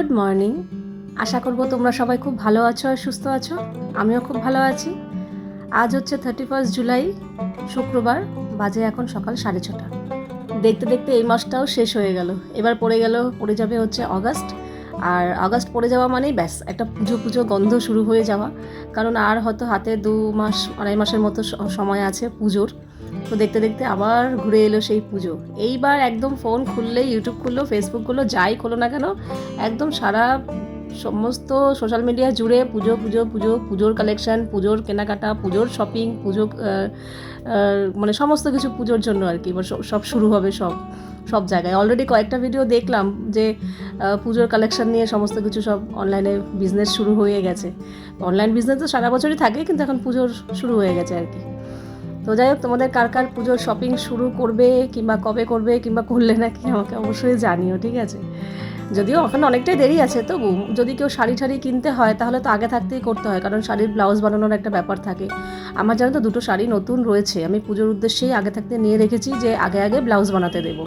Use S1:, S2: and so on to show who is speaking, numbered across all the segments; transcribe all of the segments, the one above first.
S1: Good morning. আশা করব তোমরা সবাই খুব ভালো আছো আর সুস্থ আছো। আমিও খুব ভালো আছি। আজ হচ্ছে 31 জুলাই, শুক্রবার। বাজে এখন সকাল 6:30। দেখতে দেখতে এই মাসটাও শেষ হয়ে গেল। এবার পড়ে যাবে হচ্ছে অগাস্ট। আর অগাস্ট পড়ে যাওয়া মানেই ব্যাস একটা পুজো পুজো গন্ধ শুরু হয়ে যাওয়া। কারণ আর হয়তো হাতে 2-2.5 মাসের মতো সময় আছে পুজোর। তো দেখতে দেখতে আবার ঘুরে এলো সেই পুজো। এইবার একদম ফোন খুললেই, ইউটিউব খুললো, ফেসবুক খুললো, যাই খোলো না কেন, একদম সমস্ত সোশ্যাল মিডিয়া জুড়ে পুজো পুজো পুজো, পুজোর কালেকশান, পুজোর কেনাকাটা, পুজোর শপিং, পুজো মানে সমস্ত কিছু পুজোর জন্য আর কি। এবার সব শুরু হবে সব জায়গায়। অলরেডি কয়েকটা ভিডিও দেখলাম যে পুজোর কালেকশান নিয়ে সমস্ত কিছু সব অনলাইনে বিজনেস শুরু হয়ে গেছে। অনলাইন বিজনেস তো সারা বছরই থাকে, কিন্তু এখন পুজোর শুরু হয়ে গেছে আর কি। তো যাই হোক, তোমাদের কার কার পুজোর শপিং শুরু করবে কিংবা কবে করবে কিংবা করলে নাকি আমাকে অবশ্যই জানিও, ঠিক আছে? যদিও ওখানে অনেকটাই দেরি আছে, তবু যদি কেউ শাড়ি ঠাড়ি কিনতে হয় তাহলে তো আগে থাকতেই করতে হয়, কারণ শাড়ির ব্লাউজ বানানোর একটা ব্যাপার থাকে। আমার জানো তো 2টো শাড়ি নতুন রয়েছে, আমি পুজোর উদ্দেশ্যেই আগে থাকতে নিয়ে রেখেছি যে আগে আগে ব্লাউজ বানাতে দেবো।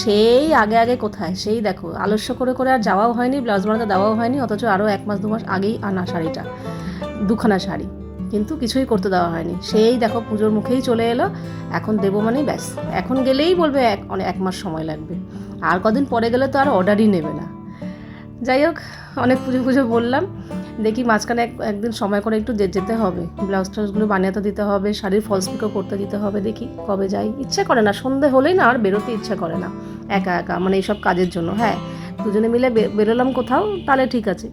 S1: সেই আগে কোথায়, সেই দেখো আলস্য করে করে আর যাওয়াও হয়নি, ব্লাউজ বানাতে দেওয়াও হয়নি, অথচ আরও 1-2 মাস আগেই আনা শাড়িটা, 2খানা শাড়ি, কিন্তু কিছুই করতে দেওয়া হয়নি। সেই দেখো পুজোর মুখেই চলে এলো, এখন দেবো মানেই ব্যাস। এখন গেলেই বলবে এক মাস সময় লাগবে, আর কদিন পরে গেলে তো আর অর্ডারই নেবে না। যাই হোক, অনেক পুজো বললাম, দেখি মাঝখানে একদিন সময় করে একটু যেতে হবে। ব্লাউজ টাউজগুলো বানিয়ে দিতে হবে, শাড়ির ফলস পিকও করতে দিতে হবে। দেখি কবে যাই। ইচ্ছে করে না, সন্ধে হলেই না আর বেরোতে ইচ্ছে করে না একা একা, মানে এইসব কাজের জন্য। হ্যাঁ, দুজনে মিলে বেরোলাম কোথাও তাহলে ঠিক আছে।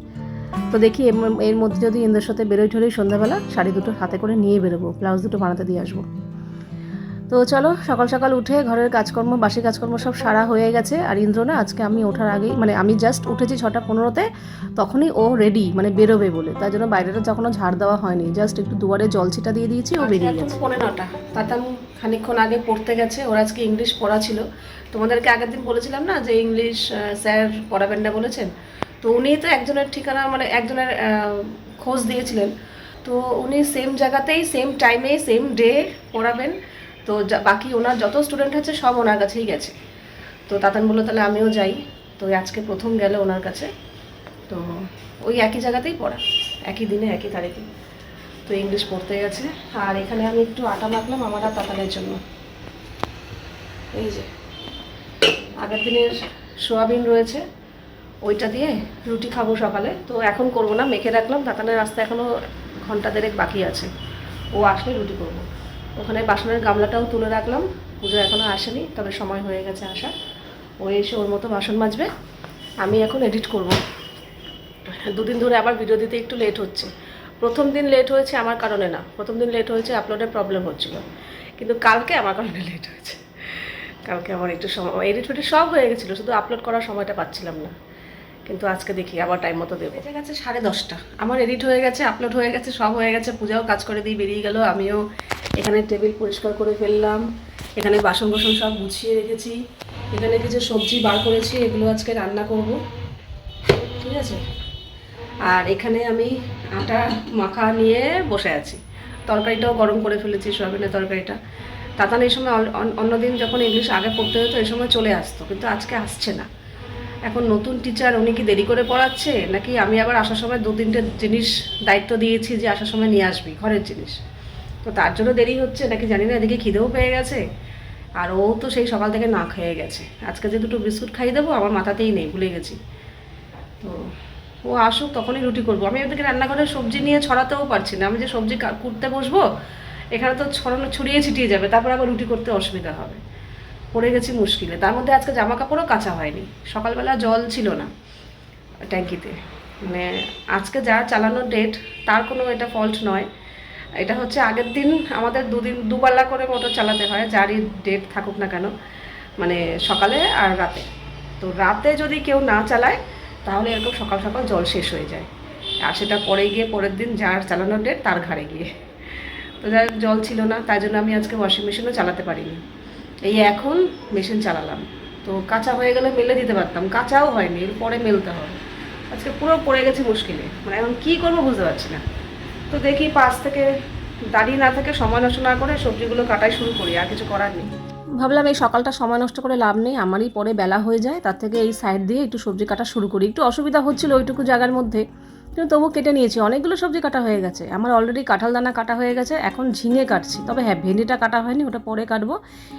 S1: তো দেখি এর মধ্যে যদি ইন্দ্রের সাথে বেরোই সন্ধ্যাবেলা শাড়ি দুটো হাতে করে নিয়ে বেরোবো, ব্লাউজ দুটো বানাতে দিয়ে আসবো। তো চলো, সকাল সকাল উঠে ঘরের কাজকর্ম, বাসি কাজকর্ম সব সারা হয়ে গেছে। আর ইন্দ্র না, আজকে আমি ওঠার আগেই, মানে আমি জাস্ট উঠেছি 6:15-তে, তখনই ও রেডি, মানে বেরোবে বলে। তার জন্য বাইরেটা যখনও ঝাড় দেওয়া হয়নি, জাস্ট একটু দুয়ারে জল ছিটা দিয়ে দিয়েছি, ও বেরিয়ে গেছে। 9:15। তাতাম খানিকক্ষণ আগে পড়তে গেছে। ওর আজকে ইংলিশ পড়া ছিল। তোমাদেরকে আগের দিন বলেছিলাম না যে ইংলিশ স্যার পড়াবেন না বলেছেন। তো উনি তো একজনের ঠিকানা, মানে একজনের খোঁজ দিয়েছিলেন। তো উনি সেম জায়গাতেই, সেম টাইমে, সেম ডে পড়াবেন। তো বাকি ওনার যত স্টুডেন্ট আছে সব ওনার কাছেই গেছে। তো তাতান বললো তাহলে আমিও যাই। তো আজকে প্রথম গেল ওনার কাছে। তো ওই একই জায়গাতেই পড়া, একই দিনে একই তারিখে। তো ইংলিশ পড়তে গেছে। আর এখানে আমি একটু আটা মাখলাম আমার আর তাতানের জন্য। এই যে আগের দিনের সোয়াবিন রয়েছে, ওইটা দিয়ে রুটি খাবো সকালে। তো এখন করবো না, মেখে রাখলাম। তাতানের রাস্তা এখনও ঘন্টা দেড়েক বাকি আছে, ও আসলে রুটি করবো। ওখানে বাসনের গামলাটাও তুলে রাখলাম, পুজো এখনও আসেনি, তবে সময় হয়ে গেছে আসা। ও এসে ওর মতো বাসন মাজবে, আমি এখন এডিট করব। 2 দিন ধরে আবার ভিডিও দিতে একটু লেট হচ্ছে। প্রথম দিন লেট হয়েছে আমার কারণে না, প্রথম দিন লেট হয়েছে আপলোডের প্রবলেম হচ্ছিল, কিন্তু কালকে আমার কারণে লেট হয়েছে। কালকে আমার একটু সময়, এডিট ফেডিট সব হয়ে গেছিলো, শুধু আপলোড করার সময়টা পাচ্ছিলাম না। কিন্তু আজকে দেখি আবার টাইম মতো দেবো। বেজে গেছে 10:30, আমার এডিট হয়ে গেছে, আপলোড হয়ে গেছে, সব হয়ে গেছে। পূজাও কাজ করে দিয়ে বেরিয়ে গেল। আমিও এখানে টেবিল পরিষ্কার করে ফেললাম, এখানে বাসন সব গুছিয়ে রেখেছি, এখানে কিছু সবজি বার করেছি, এগুলো আজকে রান্না করব, ঠিক আছে। আর এখানে আমি আটা মাখা নিয়ে বসে আছি, তরকারিটাও গরম করে ফেলেছি, সোয়াবিনের তরকারিটা। তাতান এই সময় অন্যদিন যখন ইংলিশ আগে পড়তে হতো এই সময় চলে আসতো, কিন্তু আজকে আসছে না। এখন নতুন টিচার, উনি কি দেরি করে পড়াচ্ছে নাকি আমি আবার আসার সময় 2-3টে জিনিস দায়িত্ব দিয়েছি যে আসার সময় নিয়ে আসবি ঘরের জিনিস, তো তার জন্য দেরি হচ্ছে নাকি জানি না। এদিকে খিদেও পেয়ে গেছে, আর ও তো সেই সকাল থেকে না খেয়ে গেছে। আজকে যে 2টো বিস্কুট খাইয়ে দেবো আমার মাথাতেই নেই, ভুলে গেছি। তো ও আসুক তখনই রুটি করবো। আমি ওদিকে রান্নাঘরে সবজি নিয়ে ছড়াতেও পারছি না, আমি যে সবজি কুটতে বসবো এখানে তো ছড়িয়ে ছিটিয়ে যাবে, তারপর আবার রুটি করতে অসুবিধা হবে। পড়ে গেছি মুশকিলে। তার মধ্যে আজকে জামা কাপড়ও কাচা হয়নি, সকালবেলা জল ছিল না ট্যাঙ্কিতে। মানে আজকে যার চালানোর ডেট তার কোনো এটা ফল্ট নয়, এটা হচ্ছে আগের দিন আমাদের 2 বেলা করে মোটর চালাতে হয়, যারই ডেট থাকুক না কেন, মানে সকালে আর রাতে। তো রাতে যদি কেউ না চালায় তাহলে এরকম সকাল সকাল জল শেষ হয়ে যায়, আর সেটা পরে গিয়ে পরের দিন যার চালানোর ডেট তার ঘাড়ে গিয়ে। তো যাই হোক, জল ছিল না, তাই জন্য আমি আজকে ওয়াশিং মেশিনও চালাতে পারিনি। এই এখন মেশিন চালালাম, তো কাঁচা হয়ে গেলে মেলে দিতে পারতাম, কাঁচাও হয়নি, এরপরে মেলতে হবে। আজকে পুরো পড়ে গেছি মুশকিলে, মানে এখন কী করবো বুঝতে পারছি না। তো দেখি পাশ থেকে দাঁড়িয়ে না থেকে সময় নষ্ট না করে সবজিগুলো কাটাই শুরু করি, আর কিছু করার নেই। ভাবলাম এই সকালটা সময় নষ্ট করে লাভ নেই, আমারই পরে বেলা হয়ে যায়, তার থেকে এই সাইড দিয়ে একটু সবজি কাটা শুরু করি। একটু অসুবিধা হচ্ছিল ওইটুকু জায়গার মধ্যে, কিন্তু তবু কেটে নিয়েছি। অনেকগুলো সবজি কাটা হয়ে গেছে আমার, অলরেডি কাঁঠাল দানা কাটা হয়ে গেছে। এখন ঝিঙে কাটছি, তবে হ্যাঁ ভেন্ডিটা কাটা হয়নি, ওটা পরে কাটবো।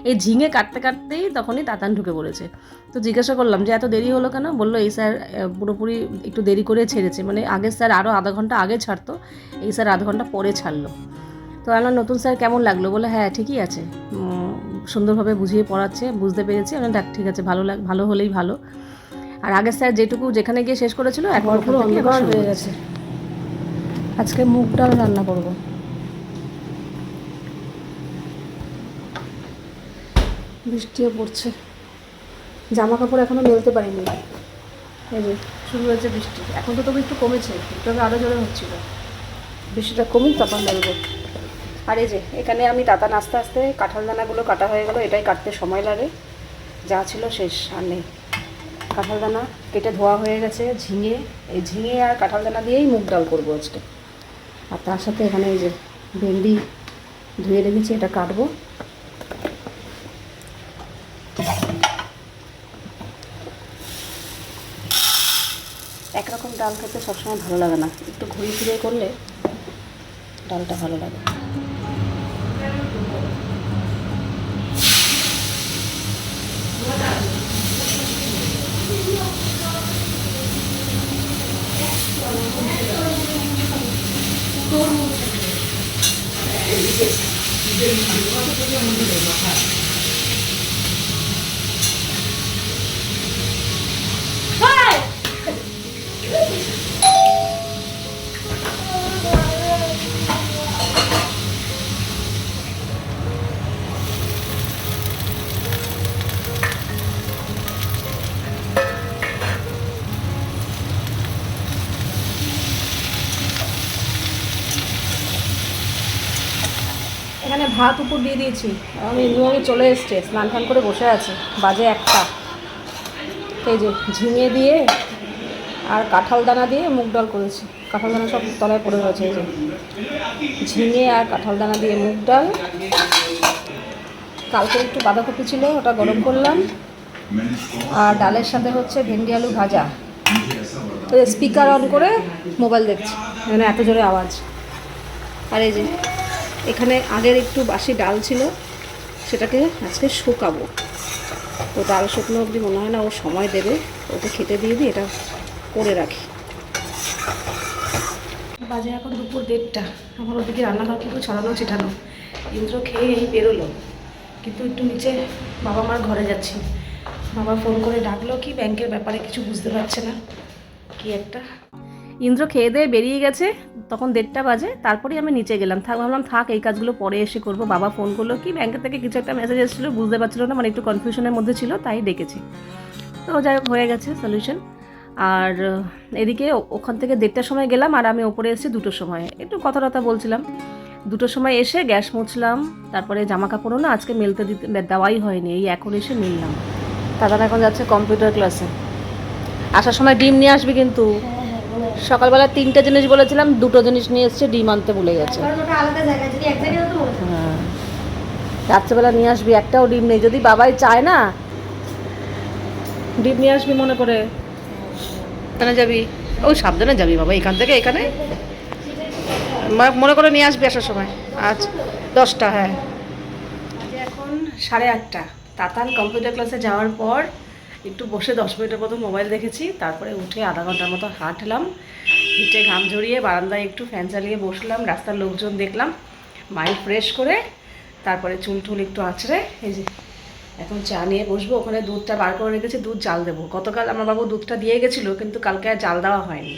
S1: এই ঝিঙে কাটতে কাটতেই তখনই তাতান ঢুকে পড়েছে। তো জিজ্ঞাসা করলাম যে এত দেরি হলো কেন? বললো এই স্যার পুরোপুরি একটু দেরি করে ছেড়েছে, মানে আগের স্যার আরও আধা ঘন্টা আগে ছাড়তো, এই স্যার আধ ঘন্টা পরে ছাড়লো। তো আমার নতুন স্যার কেমন লাগলো? বলে হ্যাঁ ঠিকই আছে, সুন্দরভাবে বুঝিয়ে পড়াচ্ছে, বুঝতে পেরেছি। আমি দেখ ঠিক আছে, ভালো হলেই ভালো। আর আগের স্যার যেটুকু যেখানে গিয়ে শেষ করেছিল এখন পুরো অন্ধকার হয়ে গেছে। আজকে মুগ ডাল রান্না করব। বৃষ্টিও পড়ছে, জামা কাপড় এখনো মেলতে পারিনি। এই যে শুরু হয়েছে বৃষ্টি, এখন তো তবু একটু কমেছে, তবে আরও জোরে হচ্ছিল। বৃষ্টিটা কমই তারপর মেলবো। আর এই যে এখানে আমি তাতান আস্তে আস্তে কাঁঠাল দানাগুলো কাটা হয়ে গেল, এটাই কাটতে সময় লাগে, যা ছিল শেষ আর নেই। কাঁঠাল দানা কেটে ধোয়া হয়ে গেছে, ঝিঙে, এই ঝিঙে আর কাঁঠাল দানা দিয়েই মুগ ডাল করবো আজকে। আর তার সাথে এখানে এই যে ভেন্ডি ধুয়ে রেখেছি, এটা কাটবো। একরকম ডাল খেতে সবসময় ভালো লাগে না, একটু ঘুরিয়ে ফিরিয়ে করলে ডালটা ভালো লাগে। এখানে ভাত উপর দিয়ে দিয়েছি, আমি ইন্দুবাবু চলে এসছে, স্নান টান করে বসে আছে, বাজে 1টা। এই যে ঝিঙে দিয়ে আর কাঁঠাল দানা দিয়ে মুগ ডাল করেছি, কাঁঠাল দানা সব তলায় পড়ে রয়েছে। এই যে ঝিঙে আর কাঁঠাল দানা দিয়ে মুগ ডাল। কালকে একটু বাঁধাকপি ছিল, ওটা গরম করলাম। আর ডালের সাথে হচ্ছে ভেন্ডি আলু ভাজা। স্পিকার অন করে মোবাইল দেখছি, মানে এত জোরে আওয়াজ। আর এই যে এখানে আগের একটু বাসি ডাল ছিল, সেটাকে আজকে শুকাবো। তো ডাল শুকনো অবধি মনে হয় না ও সময় দেবে, ওকে খেতে দিয়ে দিই, এটা করে রাখি। বাজে এখন দুপুর 1:30, আমার ওদিকে রান্নাঘর পুরো ছড়ানো ছিটানো। ইন্দ্র খেয়ে এই বেরোলো, কিন্তু একটু নিচে বাবা মার ঘরে যাচ্ছি। বাবা ফোন করে ডাকলো কি ব্যাংকের ব্যাপারে, কিছু বুঝতে পারছে না কি একটা। ইন্দ্র খেয়ে দিয়ে বেরিয়ে গেছে, তখন 1:30 বাজে। তারপরেই আমি নিচে গেলাম, ভাবলাম থাক এই কাজগুলো পরে এসে করবো। বাবা ফোন করলো কি ব্যাংকের থেকে কিছু একটা মেসেজ এসেছিলো, বুঝতে পারছিল না, মানে একটু কনফিউশনের মধ্যে ছিল, তাই ডেকেছি। তো যাই হোক হয়ে গেছে সলিউশন। আর এদিকে ওখান থেকে 1:30টার সময় গেলাম, আর আমি ওপরে এসেছি 2টোর সময়, একটু কথা বলছিলাম। 2টোর সময় এসে গ্যাস মুছলাম, তারপরে জামা কাপড়ও না আজকে মেলতে দেওয়াই হয়নি, এই এখন এসে মিললাম। দাদা এখন যাচ্ছে কম্পিউটার ক্লাসে। আসার সময় ডিম নিয়ে আসবি কিন্তু। সকালবেলা 3টে জিনিস বলেছিলাম, 2টো জিনিস নিয়ে এসছে, ডিম আনতে ভুলে গেছে। হ্যাঁ রাত্রেবেলা নিয়ে আসবি, একটাও ডিম নেই, যদি বাবাই চায় না ডিম নিয়ে আসবি মনে করে। এখানে যাবি, ওই সাবধানে যাবি বাবা, এখান থেকে এখানে মনে করে নিয়ে আসবি আসার সময়। আজ 10টা, হ্যাঁ এখন 8:30। তাতান কম্পিউটার ক্লাসে যাওয়ার পর একটু বসে 10 মিনিটের মতো মোবাইল দেখেছি, তারপরে উঠে আধা ঘন্টার মতো হাঁটলাম, হিটে ঘাম ঝরিয়ে বারান্দায় একটু ফ্যান চালিয়ে বসলাম, রাস্তার লোকজন দেখলাম, মাইন্ড ফ্রেশ করে তারপরে চুল টুল একটু আঁচড়ে এই যে এখন চা নিয়ে বসবো। ওখানে দুধটা বার করে রেখেছি, দুধ জাল দেবো। গতকাল আমার বাবু দুধটা দিয়ে গেছিলো, কিন্তু কালকে আর জাল দেওয়া হয়নি,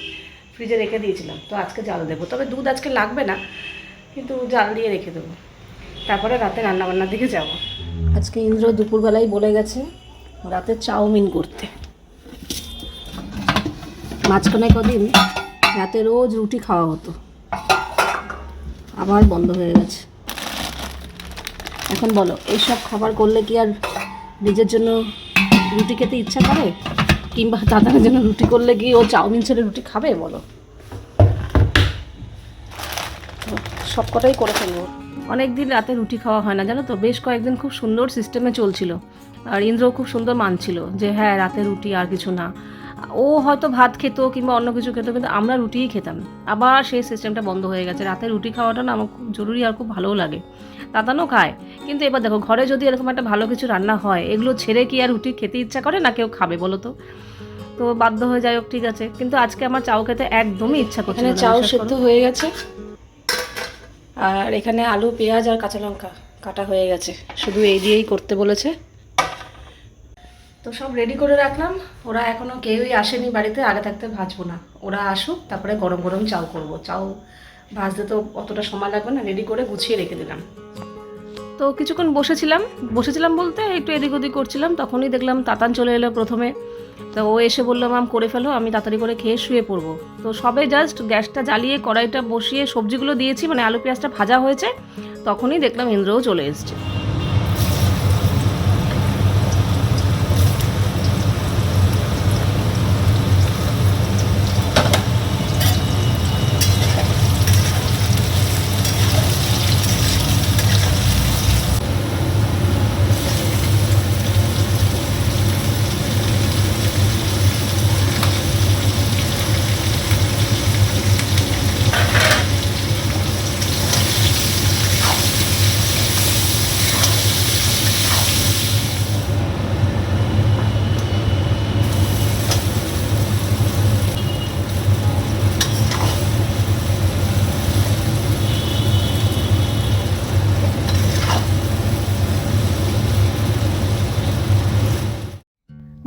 S1: ফ্রিজে রেখে দিয়েছিলাম, তো আজকে জাল দেবো। তবে দুধ আজকে লাগবে না, কিন্তু জাল দিয়ে রেখে দেবো, তারপরে রাতে রান্নাবান্নার দিকে যাব। আজকে ইন্দ্র দুপুরবেলায় বলে গেছে রাতে চাউমিন করতে। মাঝখানে কদিন রাতে রোজ রুটি খাওয়া হতো, আবার বন্ধ হয়ে গেছে। এখন বলো এইসব খাবার করলে কি আর নিজের জন্য রুটি খেতে ইচ্ছা করে? কিংবা দাদার জন্য রুটি করলে কি ও চাউমিন ছেড়ে রুটি খাবে বলো? সব কটাই করে ফেলবো। অনেক দিন রাতে রুটি খাওয়া হয় না জানো তো, বেশ কয়েকদিন খুব সুন্দর সিস্টেমে চলছিল, আর ইন্দ্রও খুব সুন্দর মানছিল যে হ্যাঁ রাতে রুটি আর কিছু না। ও হয়তো ভাত খেত কিংবা অন্য কিছু খেত, কিন্তু আমরা রুটিই খেতাম। আবার সেই সিস্টেমটা বন্ধ হয়ে গেছে, রাতে রুটি খাওয়াটা না আমার খুব জরুরি আর খুব ভালোও লাগে। তাতানও খায়, কিন্তু এবার দেখো ঘরে যদি এরকম একটা ভালো কিছু রান্না হয়, এগুলো ছেড়ে কি আর রুটি খেতে ইচ্ছা করে না, কেউ খাবে বলো তো? তো বাধ্য হয়ে যাই হোক, ঠিক আছে। কিন্তু আজকে আমার চাউ খেতে একদমই ইচ্ছা করছে না। চাউ সেদ্ধ হয়ে গেছে, আর এখানে আলু পেঁয়াজ আর কাঁচা লঙ্কা কাটা হয়ে গেছে, শুধু এই দিয়েই করতে বলেছে। তো সব রেডি করে রাখলাম। ওরা এখনও কেউই আসেনি বাড়িতে, আগে থাকতে ভাজবো না, ওরা আসুক তারপরে গরম গরম চাউ করব। চাউ ভাজতে তো অতটা সময় লাগবে না, রেডি করে গুছিয়ে রেখে দিলাম। তো কিছুক্ষণ বসেছিলাম বলতে একটু এদিক ওদিক করছিলাম, তখনই দেখলাম তাতান চলে এলো প্রথমে। তো ও এসে বললো মাম করে ফেলো, আমি তাড়াতাড়ি করে খেয়ে শুয়ে পড়বো। তো সবে জাস্ট গ্যাসটা জ্বালিয়ে কড়াইটা বসিয়ে সবজিগুলো দিয়েছি, মানে আলু পেঁয়াজটা ভাজা হয়েছে, তখনই দেখলাম ইন্দ্রও চলে এসছে।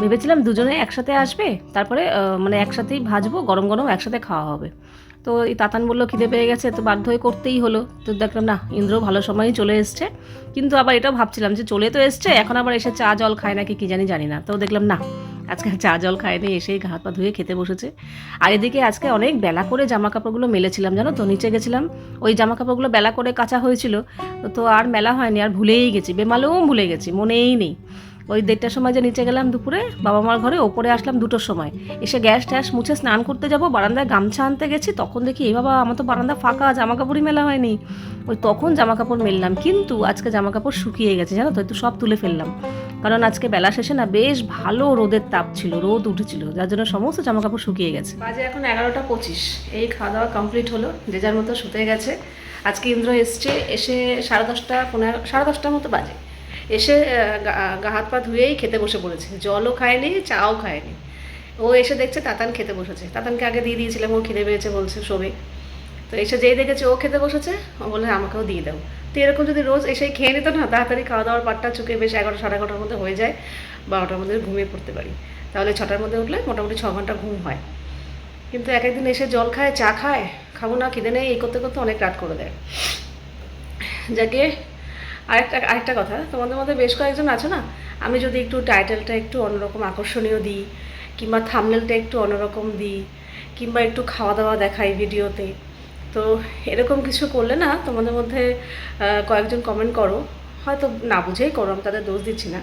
S1: ভেবেছিলাম দুজনে একসাথে আসবে, তারপরে মানে একসাথেই ভাজবো, গরম গরম একসাথে খাওয়া হবে। তো এই তাতান বললো খিদে পেয়ে গেছে, তো বাধ্য হয়ে করতেই হলো। তো দেখলাম না, ইন্দ্র ভালো সময়ই চলে এসছে। কিন্তু আবার এটাও ভাবছিলাম যে চলে তো এসছে, এখন আবার এসে চা জল খায় নাকি কি জানি না। তো দেখলাম না, আজকে চা জল খায়নি, এসেই হাত পা ধুয়ে খেতে বসেছে। আর এদিকে আজকে অনেক বেলা করে জামা কাপড়গুলো মেলেছিলাম জানো তো, নিচে গেছিলাম, ওই জামা কাপড়গুলো বেলা করে কাচা হয়েছিল। তো আর মেলা হয়নি, আর ভুলেই গেছি, বেমালুম ভুলে গেছি, মনেই নেই। ওই 1:30টার সময় যে নিচে গেলাম দুপুরে বাবা মার ঘরে, ওপরে আসলাম 2টোর সময়। এসে গ্যাস ট্যাস মুছে স্নান করতে যাব, বারান্দায় গামছা আনতে গেছি, তখন দেখি এ বাবা আমার তো বারান্দা ফাঁকা, জামা কাপড়ই মেলা হয়নি। ওই তখন জামা কাপড় মেললাম, কিন্তু আজকে জামা কাপড় শুকিয়ে গেছে জানো তো, একটু সব তুলে ফেললাম। কারণ আজকে বেলা শেষে না বেশ ভালো রোদের তাপ ছিল, রোদ উঠেছিল, যার জন্য সমস্ত জামা কাপড় শুকিয়ে গেছে। বাজে এখন 11টা 25, এই খাওয়া দাওয়া কমপ্লিট হলো, যে যার মতো শুতে গেছে। আজকে ইন্দ্র এসছে, এসে 10:30 10:30 মতো বাজে, এসে গা হাত পা ধুয়েই খেতে বসে পড়েছে, জলও খায়নি চাও খায়নি। ও এসে দেখছে তাতান খেতে বসেছে, তাতানকে আগে দিয়ে দিয়েছিলাম, ও খিদে পেয়েছে বলছে শোবে। তো এসে যেই দেখেছে ও খেতে বসেছে, ও বলে আমাকেও দিয়ে দাও। তো এরকম যদি রোজ এসেই খেয়ে নিত না, তাড়াতাড়ি খাওয়া দাওয়ার পাটটা চুকে বেশ 11 11:30 মধ্যে হয়ে যায়, 12টার মধ্যে ঘুমিয়ে পড়তে পারি। তাহলে 6টার মধ্যে উঠলে মোটামুটি 6 ঘন্টা ঘুম হয়। কিন্তু এক একদিন এসে জল খায়, চা খায়, খাবো না খিদে নেই, এই করতে করতে অনেক রাত করে দেয়। যাকে আরেকটা কথা, তোমাদের মধ্যে বেশ কয়েকজন আছো না, আমি যদি একটু টাইটেলটা একটু অন্যরকম আকর্ষণীয় দিই, কিংবা থাম্বনেলটা একটু অন্যরকম দিই, কিংবা একটু খাওয়া দাওয়া দেখাই ভিডিওতে, তো এরকম কিছু করলে না তোমাদের মধ্যে কয়েকজন কমেন্ট করো, হয়তো না বুঝেই করো, আমি তাদের দোষ দিচ্ছি না।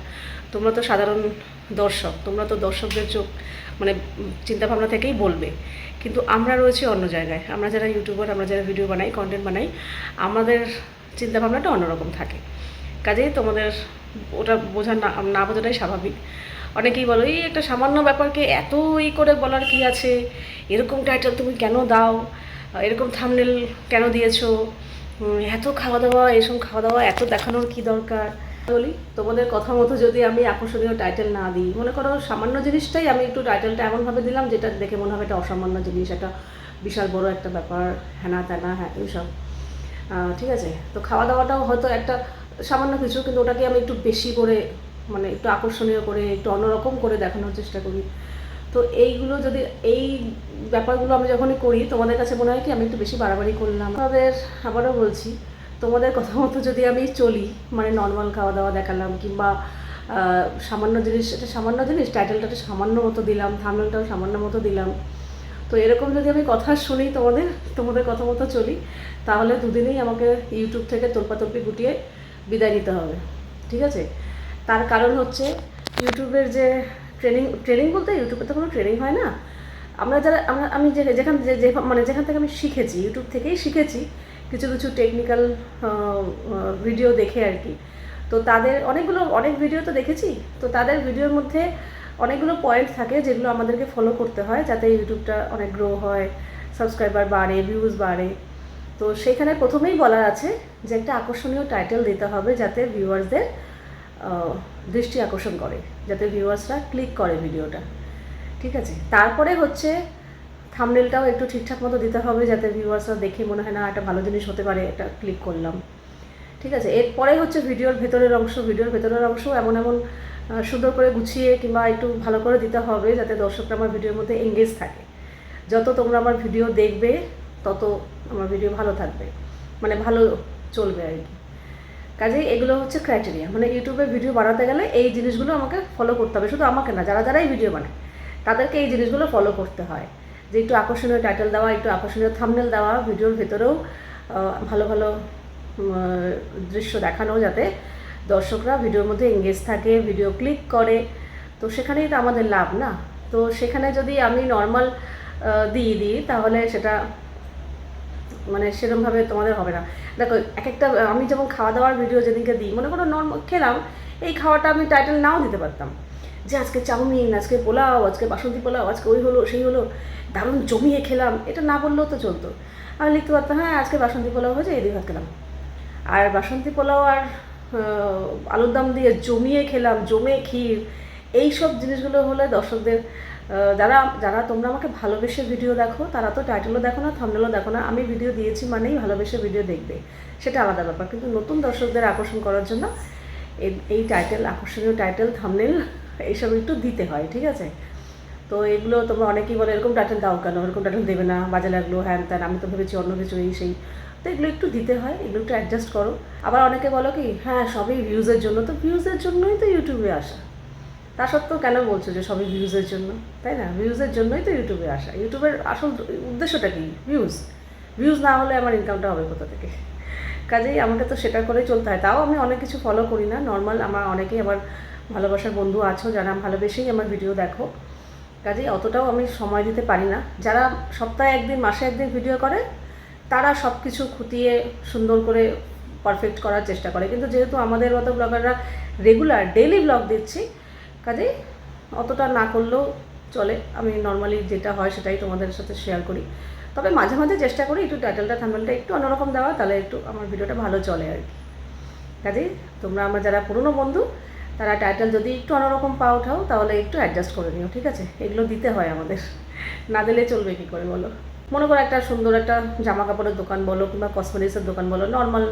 S1: তোমরা তো সাধারণ দর্শক, তোমরা তো দর্শকদের চোখ মানে চিন্তাভাবনা থেকেই বলবে। কিন্তু আমরা রয়েছি অন্য জায়গায়, আমরা যারা ইউটিউবার, আমরা যারা ভিডিও বানাই, কন্টেন্ট বানাই, আমাদের চিন্তাভাবনাটা অন্যরকম থাকে। কাজেই তোমাদের ওটা না বোঝাটাই স্বাভাবিক। অনেকেই বলো এই একটা সামান্য ব্যাপারকে এত করে বলার কি আছে, এরকম টাইটেল তুমি কেন দাও, এরকম থাম্বনেল কেন দিয়েছো, এত খাওয়া দাওয়া, এরকম খাওয়া দাওয়া এত দেখানোর কি দরকার। বলি তোমাদের কথা মতো যদি আমি আকর্ষণীয় টাইটেল না দিই, মনে করো সামান্য জিনিসটাই আমি একটু টাইটেলটা এমনভাবে দিলাম যেটা দেখে মনে হবে এটা অসামান্য জিনিস, একটা বিশাল বড় একটা ব্যাপার, হ্যানা ত্যানা, হ্যাঁ এইসব, ঠিক আছে। তো খাওয়া দাওয়াটাও হয়তো একটা সামান্য কিছু, কিন্তু ওটাকে আমি একটু বেশি করে, মানে একটু আকর্ষণীয় করে, একটু অন্যরকম করে দেখানোর চেষ্টা করি। তো এইগুলো যদি, এই ব্যাপারগুলো আমি যখনই করি, তোমাদের কাছে মনে হয় কি আমি একটু বেশি বাড়াবাড়ি করলাম। আমাদের আবারও বলছি, তোমাদের কথা মতো যদি আমি চলি, মানে নর্মাল খাওয়া দাওয়া দেখালাম, কিংবা সামান্য জিনিস, এটা সামান্য জিনিস, টাইটেলটা সামান্য মতো দিলাম, থাম্বনেলটাও সামান্য মতো দিলাম, তো এরকম যদি আমি কথা শুনি, তোমাদের কথা মতো চলি, তাহলে দুদিনেই আমাকে ইউটিউব থেকে তোলপাতলপি গুটিয়ে বিদায় নিতে হবে, ঠিক আছে। তার কারণ হচ্ছে ইউটিউবের যে ট্রেনিং বলতে ইউটিউবে তো কোনো ট্রেনিং হয় না। আমি যেখান থেকে আমি শিখেছি, ইউটিউব থেকেই শিখেছি, কিছু কিছু টেকনিক্যাল ভিডিও দেখে আর কি। তো তাদের অনেক ভিডিও তো দেখেছি, তো তাদের ভিডিওর মধ্যে অনেকগুলো পয়েন্ট থাকে যেগুলো আমাদেরকে ফলো করতে হয় যাতে ইউটিউবটা অনেক গ্রো হয়, সাবস্ক্রাইবার বাড়ে, ভিউজ বাড়ে। তো সেখানে প্রথমেই বলার আছে যে একটা আকর্ষণীয় টাইটেল দিতে হবে যাতে ভিউয়ার্সদের দৃষ্টি আকর্ষণ করে, যাতে ভিউয়ার্সরা ক্লিক করে ভিডিওটা, ঠিক আছে। তারপরে হচ্ছে থাম্বনেলটাও একটু ঠিকঠাক মতো দিতে হবে যাতে ভিউয়ার্সরা দেখে মনে হয় না একটা ভালো জিনিস হতে পারে, এটা ক্লিক করলাম, ঠিক আছে। এরপরে হচ্ছে ভিডিওর ভেতরের অংশ এমন সুন্দর করে গুছিয়ে কিংবা একটু ভালো করে দিতে হবে যাতে দর্শকরা আমার ভিডিওর মধ্যে এঙ্গেজ থাকে। যত তোমরা আমার ভিডিও দেখবে তত আমার ভিডিও ভালো থাকবে, মানে ভালো চলবে আর কি। কাজেই এগুলো হচ্ছে ক্রাইটেরিয়া, মানে ইউটিউবে ভিডিও বানাতে গেলে এই জিনিসগুলো আমাকে ফলো করতে হবে। শুধু আমাকে না, যারাই ভিডিও বানায় তাদেরকে এই জিনিসগুলো ফলো করতে হয়, যে একটু আকর্ষণীয় টাইটেল দেওয়া, একটু আকর্ষণীয় থাম্বনেল দেওয়া, ভিডিওর ভেতরেও ভালো ভালো দৃশ্য দেখানো যাতে দর্শকরা ভিডিওর মধ্যে এঙ্গেজ থাকে, ভিডিও ক্লিক করে। তো সেখানেই তো আমাদের লাভ না। তো সেখানে যদি আমি নর্মাল দিই তাহলে সেটা মানে সেরকমভাবে তোমাদের হবে না। দেখো একটা আমি যেমন খাওয়া দাওয়ার ভিডিও যেদিনকে দিই, মনে করো নর্মাল খেলাম, এই খাওয়াটা আমি টাইটেল নাও দিতে পারতাম, যে আজকে চাউমিন, আজকে পোলাও, আজকে বাসন্তী পোলাও, আজকে ওই হলো সেই হলো, দারুণ জমিয়ে খেলাম, এটা না বললেও তো চলতো। আমি লিখতে পারতাম হ্যাঁ আজকে বাসন্তী পোলাও হয়েছে, এই দিয়ে ভাত খেলাম। আর বাসন্তী পোলাও আর আলুর দম দিয়ে জমিয়ে খেলাম, জমে ক্ষীর, এই সব জিনিসগুলো হলে দর্শকদের যারা তোমরা আমাকে ভালোবেসে ভিডিও দেখো তারা তো টাইটেলও দেখো না, থাম্বনেলও দেখো না। আমি ভিডিও দিয়েছি মানেই ভালোবেসে ভিডিও দেখবে, সেটা আলাদা ব্যাপার। কিন্তু নতুন দর্শকদের আকর্ষণ করার জন্য এই টাইটেল, আকর্ষণীয় টাইটেল, থাম্বনেল এইসব একটু দিতে হয়, ঠিক আছে। তো এগুলো তোমরা অনেকেই বলে এরকম টাইটেল দাও কেন, এরকম টাইটেল দেবে না, বাজে লাগলো, হ্যান ত্যান, আমি তো ভেবেছি অন্য কিছু এই সেই। তো এগুলো একটু দিতে হয়, এগুলো একটু অ্যাডজাস্ট করো। আবার অনেকে বলো কি হ্যাঁ সবই ভিউজের জন্য, তো ভিউজের জন্যই তো ইউটিউবে আসা। তা সত্ত্বেও কেন বলছো যে সবই ভিউজের জন্য? তাই না, ভিউজের জন্যই তো ইউটিউবে আসা। ইউটিউবের আসল উদ্দেশ্যটা কি? ভিউজ না হলে আমার ইনকামটা হবে কোথা থেকে? কাজেই আমাকে তো সেটা করেই চলতে হয়। তাও আমি অনেক কিছু ফলো করি না, নর্মাল আমার অনেকেই আমার ভালোবাসার বন্ধু আছো যারা ভালোবেসেই আমার ভিডিও দেখো, কাজেই অতটাও আমি সময় দিতে পারি না। যারা সপ্তাহে একদিন, মাসে একদিন ভিডিও করে তারা সব কিছু খুঁটিয়ে সুন্দর করে পারফেক্ট করার চেষ্টা করে। কিন্তু যেহেতু আমাদের মতো ব্লগাররা রেগুলার ডেইলি ব্লগ দিচ্ছি, কাজেই অতটা না করলেও চলে। আমি নর্মালি যেটা হয় সেটাই তোমাদের সাথে শেয়ার করি। তবে মাঝে মাঝে চেষ্টা করি একটু টাইটেলটা, থাম্বনেলটা একটু অন্যরকম দেওয়া, তাহলে একটু আমার ভিডিওটা ভালো চলে আর কি। কাজেই তোমরা আমার যারা পুরনো বন্ধু তারা টাইটেল যদি একটু অন্যরকম উঠাও তাহলে একটু অ্যাডজাস্ট করে নিও, ঠিক আছে। এগুলো দিতে হয় আমাদের, না দিলে চলবে কী করে বলো। মনে করো একটা সুন্দর একটা জামা কাপড়ের দোকান বলো কিংবা কসমেটিক্সের দোকান বলো, নর্মাল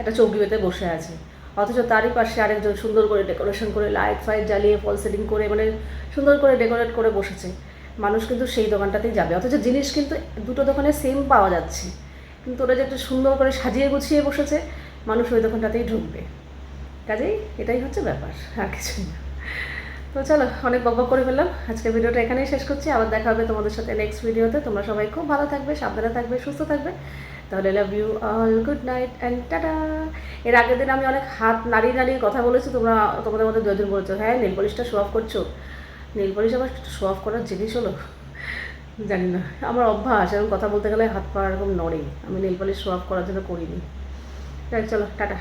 S1: একটা চৌকি পেতে বসে আছে, অথচ তারই পাশে আরেকজন সুন্দর করে ডেকোরেশন করে লাইট ফাইট জ্বালিয়ে ফল সেটিং করে মানে সুন্দর করে ডেকোরেট করে বসেছে। মানুষ কিন্তু সেই দোকানটাতেই যাবে, অথচ জিনিস কিন্তু দুটো দোকানে সেম পাওয়া যাচ্ছে, কিন্তু ওরা যে একটু সুন্দর করে সাজিয়ে গুছিয়ে বসেছে, মানুষ ওই দোকানটাতেই ঢুকবে। কাজেই এটাই হচ্ছে ব্যাপার, আর কিছুই না। তো চলো, অনেক বকবক করে ফেললাম, আজকে ভিডিওটা এখানেই শেষ করছি। আবার দেখা হবে তোমাদের সাথে নেক্সট ভিডিওতে। তোমরা সবাই খুব ভালো থাকবে, সাবধানে থাকবে, সুস্থ থাকবে। তাহলে love you all, good night and tata. এর আগের দিন আমি অনেক হাত নাড়িয়ে কথা বলেছি, তোমাদের মধ্যে দুজন বলেছো হ্যাঁ নেল পলিশটা শো অফ করছো। নেল পলিশ আবার শো অফ করার জিনিস হলো? জানি না, আমার অভ্যাস এরকম কথা বলতে গেলে হাত পা এরকম নড়ে। আমি নেল পলিশ শো অফ করার জন্য করিনি। চলো টাটা।